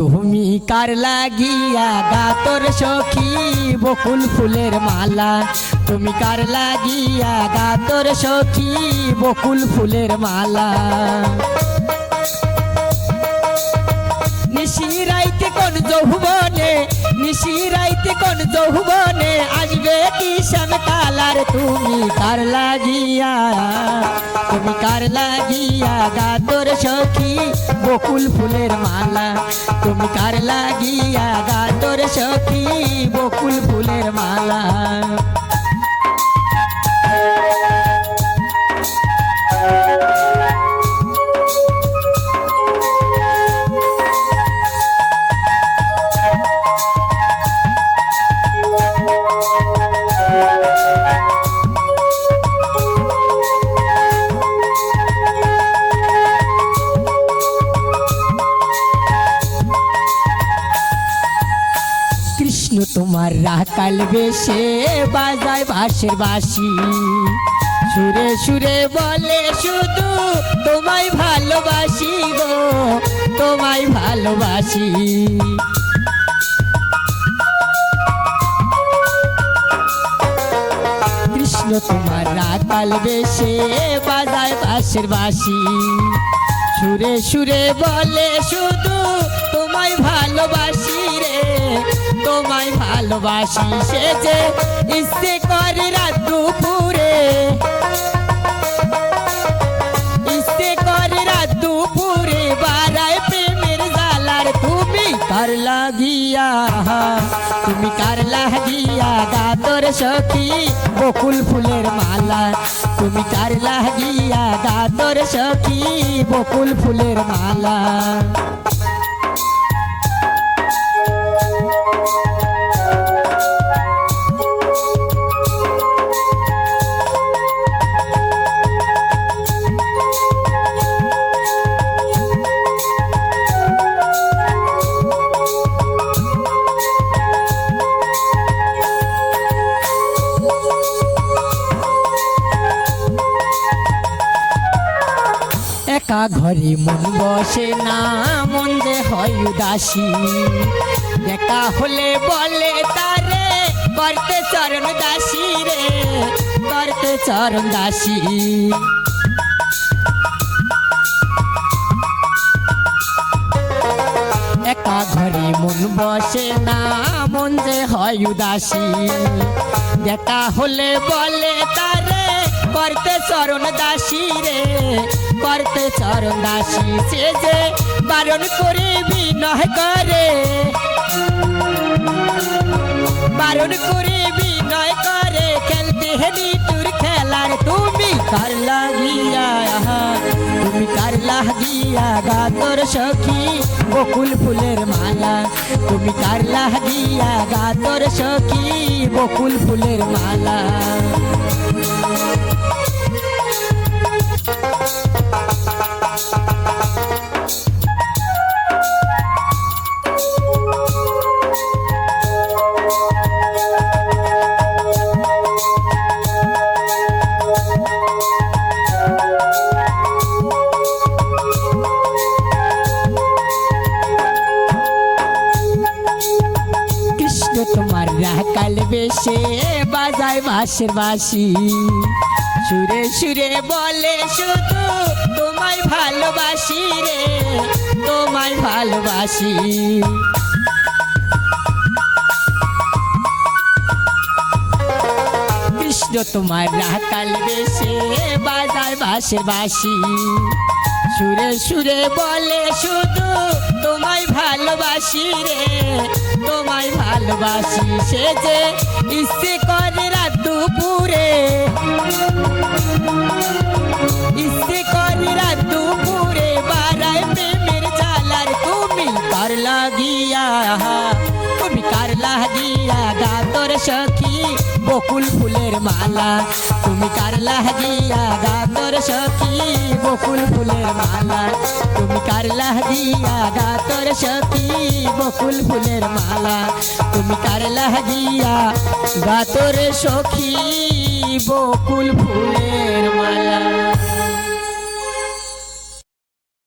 তুমি কার লাগিয়া গাতর সখী বকুল ফুলের মালা তুমি কার লাগিয়া গাতর সখী বকুল ফুলের মালা নিশিরাইতে কোন যৌবনে নিশিরাইতে কোন যৌবনে আসবে কি শ্যামকালার তুমি কার লাগিয়া গাতর সখী বকুল ফুলের মালা তুমি কার লাগিয়া গাতর সখী বকুল ফুলের মালা কৃষ্ণ তোমার রাকাল বেশে বাজায় বাঁশের বাঁশি সুরে সুরে বলে শুধু তোমায় ভালোবাসি গো তোমায় ভালোবাসি কৃষ্ণ তোমার রাকাল বেশে বাজায় বাঁশের বাঁশি সুরে সুরে বলে শুধু তোমায় ভালোবাসি রে তোমায় ভালোবাসি সে যে ইচ্ছে করে রাত দুপুরে ইচ্ছে করে রাত দুপুরে বারায় প্রেমের জালার তুমি কার লাগিয়া গাতর সখী বকুল ফুলের মালা তুমি কার লাগিয়া গাতর সখী বকুল ফুলের মালা একা ঘরে মন বসে না মন যে হয় উদাসী একা হলে বলে তারে করতে চরণ দাসী রে করতে চরণ দাসী একা ঘরে মন বসে না মন যে হয় উদাসী একা হলে বলে তারে করতে চরণ দাসী রে করতে চরণ দাসী সে যে বারণ করে বিনয় করে বারণ করে বিনয় করে খেলতে হেদি তোর খেলার তুমি কার লাগিয়া গাতর সখী বকুল ফুলের মালা তুমি কার লাগিয়া গাতর সখী বকুল ফুলের মালা তোমার রাকাল বেশে বাজায় বাঁশের বাঁশি সুরে সুরে বলে শুধু তোমায় ভালোবাসি রে তোমায় ভালোবাসি কৃষ্ণ তোমার রাকাল বেশে বাজায় বাঁশের বাঁশি সুরে সুরে বলে শুধু তোমায় ভালোবাসি রে তোমায় ভালোবাসি সে যে ইচ্ছে করে রাত দুপুরে ইচ্ছে করে রাত দুপুরে বারায় প্রেমের জালার তুমি কার লাগিয়া গাতর সখী বকুল ফুলের মালা তুমি কার লাগিয়া গাতর সখী বকুল ফুলের মালা তুমি কার লাগিয়া গাতর সখী বকুল ফুলের মালা তুমি কার লাগিয়া গাতর সখী বকুল ফুলের মালা।